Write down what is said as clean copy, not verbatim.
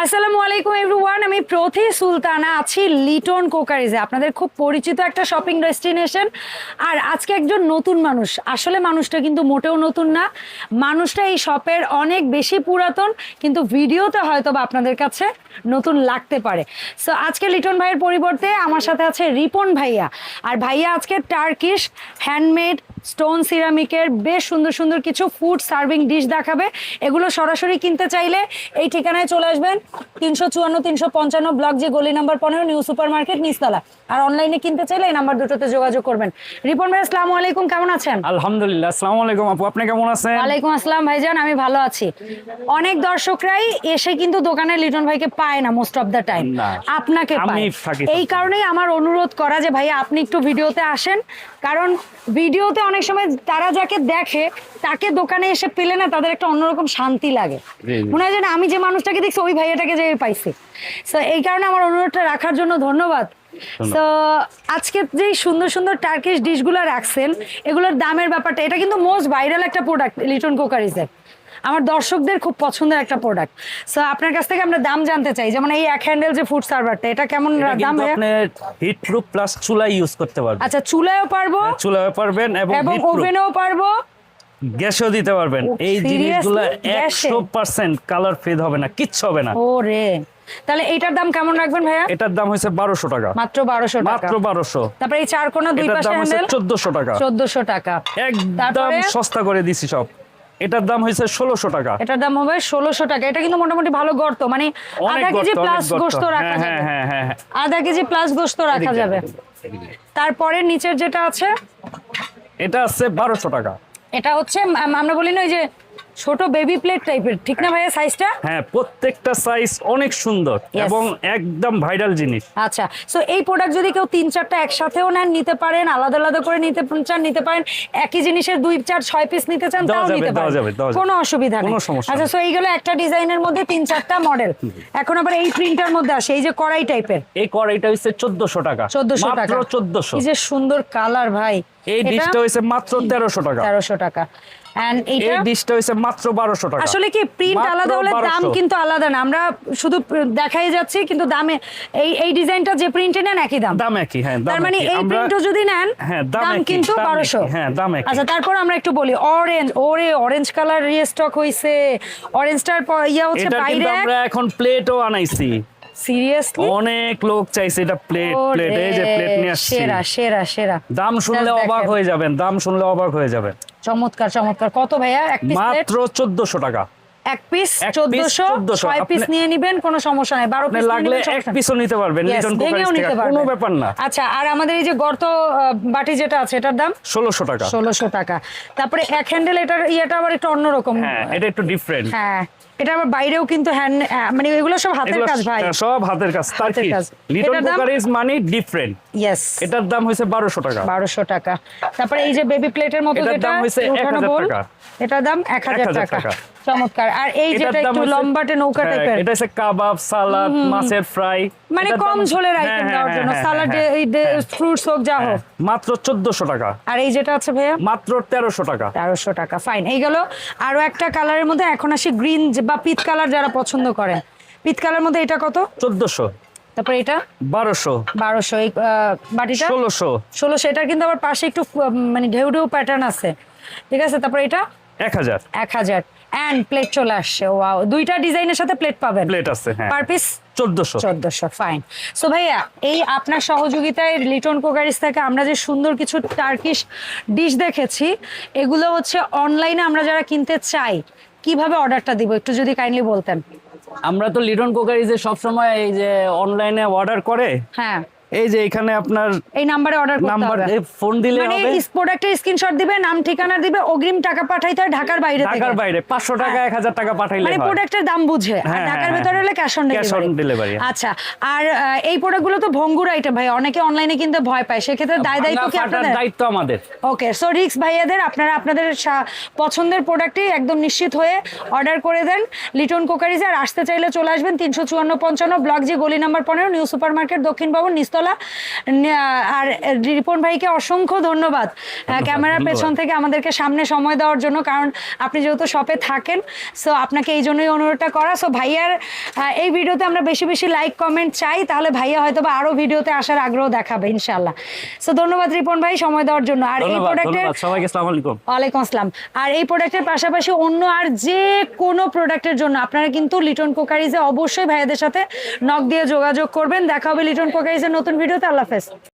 আসসালামু আলাইকুম এভরিওয়ান, আমি প্রথি সুলতানা আছি লিটন কোকারিজে, আপনাদের খুব পরিচিত একটা শপিং ডেস্টিনেশন। আর আজকে একজন নতুন মানুষ, আসলে মানুষটা কিন্তু মোটেও নতুন না, মানুষটা এই শপের অনেক বেশি পুরাতন, কিন্তু ভিডিওতে হয়তো বা আপনাদের কাছে নতুন লাগতে পারে। সো আজকে লিটন ভাইয়ের পরিবর্তে আমার সাথে আছে রিপন ভাইয়া। আর ভাইয়া আজকে টার্কিশ হ্যান্ডমেড স্টোন সিরামিকের বেশ সুন্দর সুন্দর কিছু ফুড সার্ভিং ডিশ দেখাবে। এগুলো সরাসরি কিনতে চাইলে এই ঠিকানায় চলে আসবেন, 354-355 ব্লক জি, গলি নাম্বার 15, নিউ সুপার মার্কেট, নিচতলা। আর অনলাইনে কিনতে চাইলে এই নাম্বার দুটোতে যোগাযোগ করবেন। রিপন ভাই, আসসালামু আলাইকুম, কেমন আছেন? আলহামদুলিল্লাহ। আসসালামু আলাইকুম আপু, আপনি কেমন আছেন? ওয়ালাইকুম আসসালাম ভাইজান, আমি ভালো আছি। অনেক দর্শকরাই এসে কিন্তু দোকানে লিটন ভাইকে পায় না মোস্ট অফ দ্য টাইম, আপনাকে পায়। এই কারণেই আমার অনুরোধ করা যে ভাইয়া আপনি একটু ভিডিওতে আসেন, কারণ ভিডিওতে অনেক সময় তারা যাকে দেখে তাকে দোকানে এসে পেলে না তাদের একটা অন্যরকম শান্তি লাগে, মনে হয় যে না আমি যে মানুষটাকে দেখছি ওই ভাইয়াটাকে যে পাইছি। তো এই কারণে আমার অনুরোধটা রাখার জন্য ধন্যবাদ। তো আজকে যে সুন্দর সুন্দর টার্কিশ ডিশগুলো রাখছেন, এগুলোর দামের ব্যাপারটা, এটা কিন্তু মোস্ট ভাইরাল একটা প্রোডাক্ট লিটন কুকারিজের, আমার দর্শকদের খুব পছন্দের একটা প্রোডাক্ট। সো আপনার কাছ থেকে আমরা দাম জানতে চাই, যেমন এই এক হ্যান্ডেল যে ফুড সার্ভারটা, এটা কেমন দাম? আপনি হিট প্রুফ প্লাস চুলা ইউজ করতে পারবেন। আচ্ছা, চুলায়ও পারবো, চুলায়ও পারবেন এবং ওভেনেও পারবো, গ্যাসও দিতে পারবেন। এই জিনিসগুলো 100% কালার ফেড হবে না, কিচ্ছু হবে না। ওরে, তাহলে এইটার দাম কেমন রাখবেন ভাইয়া? এটার দাম হইছে 1200 টাকা, মাত্র 1200 টাকা, মাত্র 1200। তারপরে এই চার কোণা দুই পাশে হ্যান্ডেল 1400 টাকা, 1400 টাকা, একদম সস্তা করে দিছি সব। এটার দাম হইছে 1600 টাকা, এটার দাম হবে 1600 টাকা। এটা কিন্তু মোটামুটি ভালো গর্ত, মানে আধা কেজি প্লাস গোশত রাখা যাবে। হ্যাঁ, আধা কেজি প্লাস গোশত রাখা যাবে। তারপরে নিচের যেটা আছে, এটা আছে 1200 টাকা। এটা হচ্ছে আমরা বলি না ওই যে ছোট বেবি প্লেট টাইপের, ঠিক না ভাইয়া সাইজটা? হ্যাঁ, প্রত্যেকটা সাইজ অনেক সুন্দর এবং একদম ভাইরাল জিনিস। আচ্ছা, সো এই প্রোডাক্ট যদি কেউ 3-4টা একসাথেও নেন নিতে পারেন, আলাদা আলাদা করে নিতে চান নিতে পারেন, একই জিনিসের 2-4-6 পিস নিতে চান তাও নিতে পারেন, কোনো অসুবিধা নেই। আচ্ছা, সো এইগুলো একটা ডিজাইনের মধ্যে 3-4টা মডেল। এখন আবার এই প্রিন্টার মধ্যে আসে এই যে কড়াই টাইপের, এই কড়াইটা হচ্ছে 1400 টাকা, 1400 টাকা, মাত্র 1400। এই যে সুন্দর কালার ভাই, এই ডিশটা হইছে মাত্র 1300 টাকা, 1300 টাকা। এন্ড এইটা এই ডিশটা হইছে মাত্র 1200 টাকা। আসলে কি প্রিন্ট আলাদা হলে দাম কিন্তু আলাদা না, আমরা শুধু দেখাই যাচ্ছি, কিন্তু দামে এই ডিজাইনটা যে প্রিন্টে নেন একই দাম, দাম একই। হ্যাঁ, তার মানে এই প্রিন্টও যদি নেন দাম কিন্তু 1200। হ্যাঁ, দাম একই। আচ্ছা, তারপর আমরা একটু বলি অরেঞ্জ, ওরে অরেঞ্জ কালার রিস্টক হইছে, অরেঞ্জটার ইয়া হচ্ছে বাইরে। আমরা এখন প্লেটও আনাইছি, সিরিয়াসলি অনেক লোক চাইছে এটা প্লেট। এই যে প্লেট নিয়ে আসছি, সেরা সেরা সেরা। দাম শুনলে অবাক হয়ে যাবেন, দাম শুনলে অবাক হয়ে যাবেন। চমৎকার চমৎকার। কত ভাইয়া এক পিস? মাত্র 1400 টাকা, এক পিস 1400, 6 পিস নিয়ে নেবেন, কোনো সমস্যা নাই। 12 পিস লাগলে এক পিসও নিতে পারবেন, লিটন কুকারিজ থেকে, কোনো ব্যাপার না। আচ্ছা, আর আমাদের এই যে গর্ত বাটি যেটা আছে এটার দাম 1600 টাকা, 1600 টাকা। তারপরে এক হ্যান্ডেল, এটার ইয়েটা আবার একটু অন্যরকম। হ্যাঁ, এটা একটু ডিফারেন্ট। হ্যাঁ, এটা আবার বাইরেও কিন্তু হ্যান্ড, মানে এগুলো সব হাতের কাজ ভাই, সব হাতের কাজ। লিটন কুকারিজ মানে ডিফারেন্ট। ইয়েস, এটার দাম হইছে 1200 টাকা, 1200 টাকা। তারপরে এই যে বেবি প্লেটের মতো যেটা, দাম হইছে 1000 টাকা, এটার দাম 1000 টাকা। চমৎকার। আর এই যেটা একটু লম্বাটে নৌকা টাইপের, এটা হচ্ছে কাবাব, সালাদ, মাছের ফ্রাই, মানে কম ঝোলের আইটেম দেওয়ার জন্য, সালাড, ফ্রুটস হোক যা হোক, মাত্র 1400 টাকা। আর এই যেটা আছে ভাইয়া মাত্র 1300 টাকা, 1300 টাকা। ফাইন। এই গেল আরো একটা কালারের মধ্যে। এখন আসি গ্রিন বা পিচ কালার, যারা পছন্দ করেন পিচ কালার মধ্যে, এটা কত? 1400। তারপর এটা 1200। এই বাটিটা 1600। এটা কিন্তু আবার পাশে একটু মানে ঢেউ ঢেউ প্যাটার্ন আছে, ঠিক আছে। তারপর এটা 1000 এন্ড প্লেট চলে আসছে। ওয়াও, দুইটা ডিজাইনের সাথে প্লেট পাবেন, প্লেট আছে। হ্যাঁ, পার পিস 1400। ফাইন। সো ভাইয়া, এই আপনার সহযোগিতায় লিটন কুকারিজ থেকে আমরা যে সুন্দর কিছু টার্কিশ ডিশ দেখেছি, এগুলো হচ্ছে অনলাইনে আমরা যারা কিনতে চাই কিভাবে অর্ডারটা দিব একটু যদি কাইন্ডলি বলতেন। আমরা তো লিটন কুকারিজে সবসময় এই যে অনলাইনে অর্ডার করে, হ্যাঁ, এই যে এখানে আপনার এই নাম্বারে অর্ডার করতে হবে, ফোন দিলে হবে, মানে প্রোডাক্টের স্ক্রিনশট দিবে, নাম ঠিকানা দিবে, অগ্রিম টাকা পাঠাইতে হয় ঢাকার বাইরে থেকে, ঢাকার বাইরে 500 টাকা 1000 টাকা পাঠাইলে মানে হয়, প্রোডাক্টের দাম বুঝে। আর ঢাকার ভিতরে হলে ক্যাশ অন ডেলিভারি। আচ্ছা, আর এই প্রোডাক্টগুলো তো ভঙ্গুর আইটেম ভাই, অনেকে অনলাইনে কিনতে ভয় পায়, সেক্ষেত্রে দায়িত্ব কি আপনাদের? দায়িত্ব আমাদের। ওকে, সো রিক্স ভাইয়াদের, আপনারা আপনাদের পছন্দের প্রোডাক্টই একদম নিশ্চিত হয়ে অর্ডার করে দেন লিটন কুকারিজে। আর আসতে চাইলে চলে আসবেন 354-55 ব্লক জি, গলি নাম্বার 15, নিউ সুপার মার্কেট, দক্ষিণ ভবন, নিচতলা। চলা। আর রিপন ভাইকে অসংখ্য ধন্যবাদ ক্যামেরার পেছন থেকে আমাদেরকে সামনে সময় দেওয়ার জন্য, কারণ আপনি যেহেতু শপে থাকেন, সো আপনাকে এই জন্যই অনুরোধটা করা। সো ভাইয়ার এই ভিডিওতে আমরা বেশি বেশি লাইক কমেন্ট চাই, তাহলে ভাইয়া হয়তো বা আরো ভিডিওতে আসার আগ্রহ দেখাবে ইনশাল্লাহ। সো ধন্যবাদ রিপন ভাই সময় দেওয়ার জন্য। আর এই প্রোডাক্টের সবাইকে আসসালামু আলাইকুম। ওয়ালাইকুম আসসালাম। আর এই প্রোডাক্টের পাশাপাশি অন্য আর যে কোনো প্রোডাক্টের জন্য আপনারা কিন্তু লিটন কোকারিজে অবশ্যই ভাইয়াদের সাথে নক দিয়ে যোগাযোগ করবেন। দেখা হবে লিটন কোকারিজের নতুন ভিডিওতে। আল্লাহ হাফেজ।